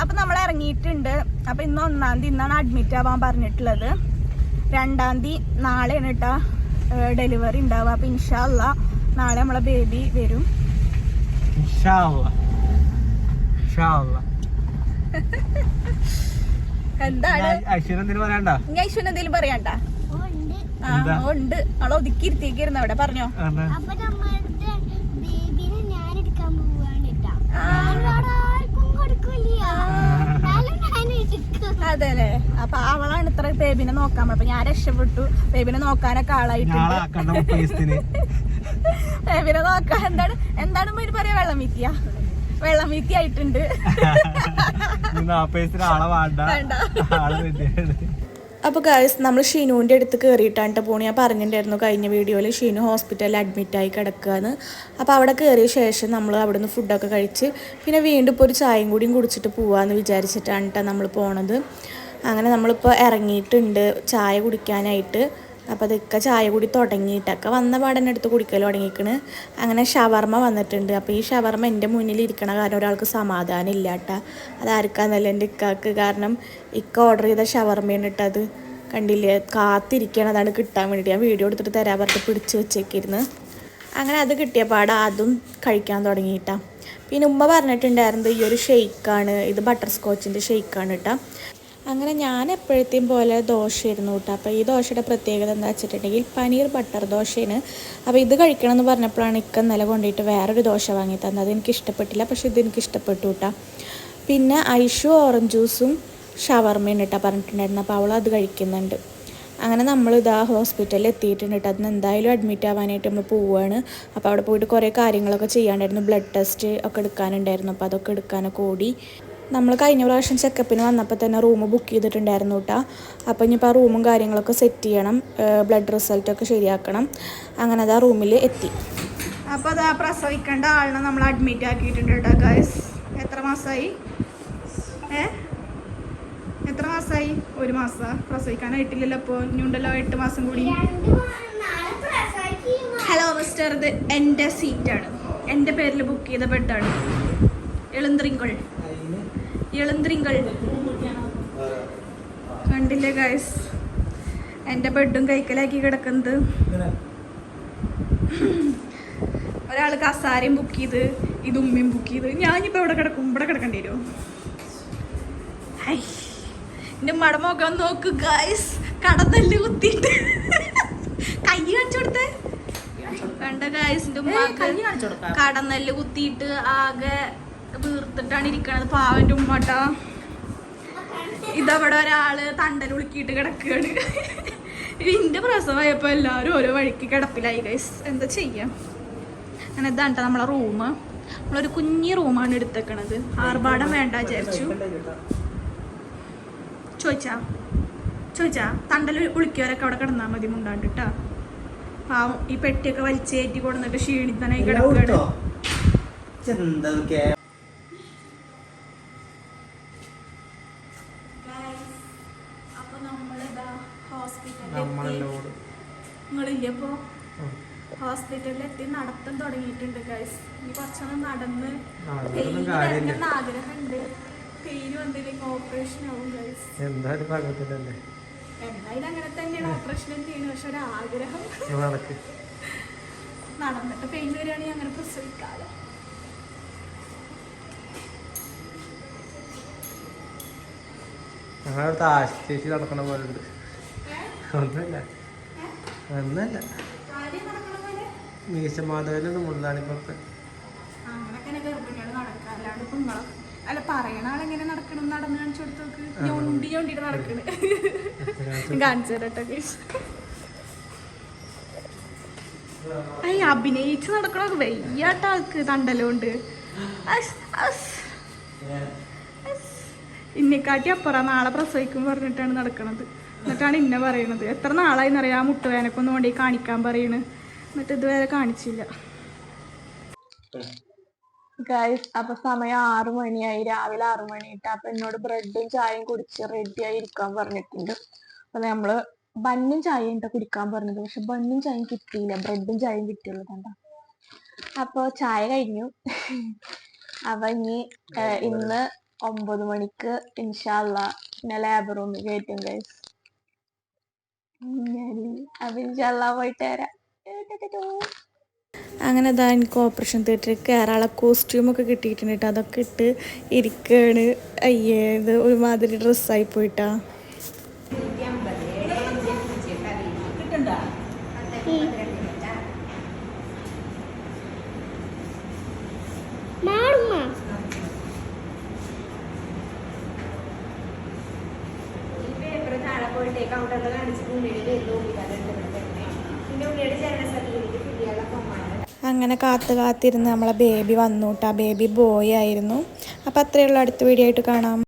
അപ്പൊ നമ്മൾ ഇറങ്ങിയിട്ടുണ്ട്. അപ്പൊ ഇന്ന് 1-ാം തീയതി ഇന്നാണ് അഡ്മിറ്റ് ആവാൻ പറഞ്ഞിട്ടുള്ളത്. 2-ാം തീയതി നാളെയാണ് കേട്ടാ ഡെലിവറി ഉണ്ടാവുക. അപ്പൊ ഇൻഷാ അല്ലാ നാളെ നമ്മളെ ബേബി വരും. എന്താണ് ഐശ്വര്യ എന്തെങ്കിലും പറയണ്ട? ഉണ്ട്. അവളെ ഒതുക്കിയിരുത്തേക്കായിരുന്നു അവിടെ. പറഞ്ഞോ. അതെ അല്ലേ. അപ്പൊ അവളാണ് ഇത്ര ബേബിനെ നോക്കാൻ. അപ്പൊ ഞാൻ രക്ഷപ്പെട്ടു. ബേബിനെ നോക്കാനൊക്കെ ആളായിട്ടുണ്ട്. ബേബിനെ നോക്കാൻ എന്താണ് പറയാ, വെള്ളം വീത്തി ആയിട്ടുണ്ട്. അപ്പോൾ ഗൈസ് നമ്മൾ ഷീനുവിൻ്റെ അടുത്ത് കയറിയിട്ടാണ് പോണി. ഞാൻ പറഞ്ഞിട്ടുണ്ടായിരുന്നു കഴിഞ്ഞ വീഡിയോയിൽ ഷീനു ഹോസ്പിറ്റലിൽ അഡ്മിറ്റായി കിടക്കുകയെന്ന്. അപ്പോൾ അവിടെ കയറിയ ശേഷം നമ്മൾ അവിടെ നിന്ന് ഫുഡൊക്കെ കഴിച്ച് പിന്നെ വീണ്ടും ഇപ്പോൾ ഒരു ചായയും കൂടിയും കുടിച്ചിട്ട് പോകാമെന്ന് വിചാരിച്ചിട്ടാണ് കേട്ടോ നമ്മൾ പോണത്. അങ്ങനെ നമ്മളിപ്പോൾ ഇറങ്ങിയിട്ടുണ്ട് ചായ കുടിക്കാനായിട്ട്. അപ്പോൾ അതൊക്കെ ചായ കൂടി തുടങ്ങിയിട്ടൊക്കെ വന്ന പാടന്നെ എടുത്ത് കുടിക്കൽ തുടങ്ങിയിരിക്കണ്. അങ്ങനെ ഷവർമ്മ വന്നിട്ടുണ്ട്. അപ്പോൾ ഈ ഷവർമ്മ എൻ്റെ മുന്നിൽ ഇരിക്കണ കാരണം ഒരാൾക്ക് സമാധാനം ഇല്ല കേട്ടോ. അതാർക്കാന്നല്ല എൻ്റെ ഇക്കാക്ക്. കാരണം ഇക്ക ഓർഡർ ചെയ്ത ഷവർമ്മയാണ് ഇട്ടത്. കണ്ടില്ലേ, കാത്തിരിക്കുകയാണ് അതാണ് കിട്ടാൻ വേണ്ടിയിട്ട്. ഞാൻ വീഡിയോ എടുത്തിട്ട് തരാൻ പറഞ്ഞിട്ട് പിടിച്ച് വെച്ചേക്കിരുന്നു. അങ്ങനെ അത് കിട്ടിയ പാടെ അതും കഴിക്കാൻ തുടങ്ങിയിട്ടാ. പിന്നെ ഉമ്മ പറഞ്ഞിട്ടുണ്ടായിരുന്നത് ഈ ഒരു ഷെയ്ക്കാണ്, ഇത് ബട്ടർ സ്കോച്ചിൻ്റെ ഷെയ്ക്കാണ് കേട്ടോ. അങ്ങനെ ഞാൻ എപ്പോഴത്തെയും പോലെ ദോശയായിരുന്നു കേട്ടോ. അപ്പോൾ ഈ ദോശയുടെ പ്രത്യേകത എന്താ വെച്ചിട്ടുണ്ടെങ്കിൽ പനീർ ബട്ടർ ദോശയാണ്. അപ്പോൾ ഇത് കഴിക്കണം എന്ന് പറഞ്ഞപ്പോഴാണ് ഇക്ക ഇന്നലെ കൊണ്ടുപോയിട്ട് വേറൊരു ദോശ വാങ്ങി തന്നത്. അത് എനിക്ക് ഇഷ്ടപ്പെട്ടില്ല, പക്ഷേ ഇതെനിക്ക് ഇഷ്ടപ്പെട്ടു കേട്ടോ. പിന്നെ ഐഷു ഓറഞ്ച് ജ്യൂസും ഷവർമ്മയും കേട്ടോ പറഞ്ഞിട്ടുണ്ടായിരുന്നു. അപ്പോൾ അവളത് കഴിക്കുന്നുണ്ട്. അങ്ങനെ നമ്മളിതാ ഹോസ്പിറ്റലിൽ എത്തിയിട്ടുണ്ട് കേട്ടോ. അതിന് എന്തായാലും അഡ്മിറ്റ് ആവാനായിട്ട് നമ്മൾ പോവുകയാണ്. അപ്പോൾ അവിടെ പോയിട്ട് കുറേ കാര്യങ്ങളൊക്കെ ചെയ്യാണ്ടായിരുന്നു. ബ്ലഡ് ടെസ്റ്റ് ഒക്കെ എടുക്കാനുണ്ടായിരുന്നു. അപ്പോൾ അതൊക്കെ എടുക്കാനൊക്കെ ഓടി. നമ്മൾ കഴിഞ്ഞ പ്രാവശ്യം ചെക്കപ്പിന് വന്നപ്പോൾ തന്നെ റൂം ബുക്ക് ചെയ്തിട്ടുണ്ടായിരുന്നു കേട്ടോ. അപ്പോൾ ഇനിയിപ്പോൾ ആ റൂമും കാര്യങ്ങളൊക്കെ സെറ്റ് ചെയ്യണം, ബ്ലഡ് റിസൾട്ടൊക്കെ ശരിയാക്കണം. അങ്ങനെ അത് ആ റൂമിൽ എത്തി. അപ്പോൾ അത് ആ പ്രസവിക്കേണ്ട ആളിനെ നമ്മൾ അഡ്മിറ്റ് ആക്കിയിട്ടുണ്ട് കേട്ടോ ഗൈസ്. എത്ര മാസമായി? എത്ര മാസമായി? 1 മാസം. പ്രസവിക്കാനായിട്ടില്ലല്ലോ. അപ്പോൾ ഇനിയുണ്ടല്ലോ 8 മാസം കൂടി. ഹലോ മിസ്റ്റർ, ഇത് എൻ്റെ സീറ്റാണ്, എൻ്റെ പേരിൽ ബുക്ക് ചെയ്ത ബെഡാണ്. എളുന്ത്രിങ്കൾ കണ്ടില്ലേ ഗൈസ്, എൻ്റെ ബെഡും കൈക്കലാക്കി കിടക്കുന്നത്. ഒരാൾ കസാരയും ബുക്ക് ചെയ്ത്, ഇത് ഉമ്മയും ബുക്ക് ചെയ്ത്. ഞാനിപ്പോൾ ഇവിടെ കിടക്കേണ്ടി വരുമോ? എൻ്റെ ഉമ്മയുടെ മുഖം നോക്ക് ഗൈസ്, കടന്നല് കുത്തിയിട്ട് കൈ കാണിച്ചു കൊടുത്തേ. കണ്ട ഗൈസ്, എൻ്റെ ഉമ്മക്ക് കടന്നല് കുത്തിയിട്ട് ആകെ വീർത്തിട്ടാണ് ഇരിക്കണത്. പാവൻ്റെ ഉമ്മട്ടാ. ഇതവിടെ ഒരാള് തണ്ടൽ ഉളുക്കിയിട്ട് കിടക്കുകയാണ്. ഇതിൻ്റെ പ്രസവമായപ്പോൾ എല്ലാവരും ഓരോ വഴിക്ക് കിടപ്പിലായി ഗൈസ്. എന്താ ചെയ്യാം. അങ്ങനെ ഇതാണ് നമ്മളെ റൂം. നമ്മളൊരു കുഞ്ഞി റൂമാണ് എടുത്തേക്കണത്. ആർഭാടം വേണ്ട വിചാരിച്ചു. ചോദിച്ചാ തണ്ടൽ ഉളിക്കിയവരൊക്കെ അവിടെ കിടന്നാൽ മതി മുണ്ടാണ്ട് കേട്ടാ. പാവം ഈ പെട്ടിയൊക്കെ വലിച്ചേറ്റി കൊടുന്നിട്ട് ക്ഷീണിത്തനായി കിടക്കുകയാണ്. നിങ്ങളില്ലപ്പോ ഹോസ്പിറ്റലിൽ എത്തി നടത്തം തുടങ്ങിയിട്ടുണ്ട് ഗൈസ്. ഇനി കുറച്ചൊന്നും നടന്ന് ആഗ്രഹമുണ്ട്. പെയിന് വന്നില്ലെങ്കിൽ ഓപ്പറേഷൻ ആവും ഗൈസ്. എന്തായാലും അങ്ങനെ തന്നെയാണ്, ഓപ്പറേഷൻ തന്നെയാണ്. പക്ഷെ ഒരു ആഗ്രഹം നടന്നിട്ട് പെയിൻ വരികയാണെങ്കിൽ അങ്ങനെ പ്രസവിക്കാലോ. ചേച്ചി നടക്കണ പോലെ ഉണ്ട്. ഒന്നല്ല മീശമാധവനുണ്ട് മുള്ളാണിപ്പൊക്കെ. അല്ല, പറയണ ആളെങ്ങനെ നടക്കണം, നടന്ന് കാണിച്ചു കൊടുത്തോക്ക്. ഞൊണ്ടിട്ട് നടക്കണ് കാണിച്ചു തരട്ടെ. അഭിനയിച്ച് നടക്കണൊക്കെ വയ്യാട്ട ആൾക്ക് തണ്ടലുണ്ട്. ഇന്നെക്കാട്ടി അപ്പുറം നാളെ പ്രസവിക്കും പറഞ്ഞിട്ടാണ് നടക്കണത്. എന്നിട്ടാണ് ഇന്ന പറയണത്. എത്ര നാളായിന്നറിയാം ആ മുട്ടുവേനക്കൊന്നും കൊണ്ടേ കാണിക്കാൻ പറയണ്. എന്നിട്ട് ഇതുവരെ കാണിച്ചില്ല ഗൈസ്. അപ്പൊ സമയം 6 മണിയായി, രാവിലെ 6 മണിയിട്ട്. അപ്പൊ എന്നോട് ബ്രെഡും ചായയും കുടിച്ച് റെഡിയായി ഇരിക്കാൻ പറഞ്ഞിട്ടുണ്ട്. അപ്പൊ നമ്മള് ബന്നും ചായയും കുടിക്കാൻ പറഞ്ഞത്. പക്ഷെ ബന്നും ചായയും കിട്ടിയില്ല, ബ്രെഡും ചായയും കിട്ടിയുള്ളൂ. കണ്ട. അപ്പൊ ചായ കഴിഞ്ഞു. അപ്പൊ ഇനി ഇന്ന് 9 മണിക്ക് ഇൻഷാല്ല പിന്നെ ലേബർ റൂമിൽ കയറ്റും ഗൈസ്. അപ്പൊ ഇൻഷാല്ല പോയിട്ട് വരാം. അങ്ങനെ ഇതാ എനിക്ക് ഓപ്പറേഷൻ തിയേറ്ററിൽ കയറാനുള്ള കോസ്റ്റ്യൂമൊക്കെ കിട്ടിയിട്ടുണ്ട് കേട്ടോ. അതൊക്കെ ഇട്ട് ഇരിക്കുകയാണ്. അയ്യേ ഇത് ഒരുമാതിരി ഡ്രസ്സായി പോയിട്ടാ. അങ്ങനെ കാത്തിരുന്ന് നമ്മളെ ബേബി വന്നു കേട്ടോ. ബേബി ബോയ് ആയിരുന്നു. അപ്പോൾ അത്രയുള്ള അടുത്ത വീഡിയോ ആയിട്ട് കാണാം.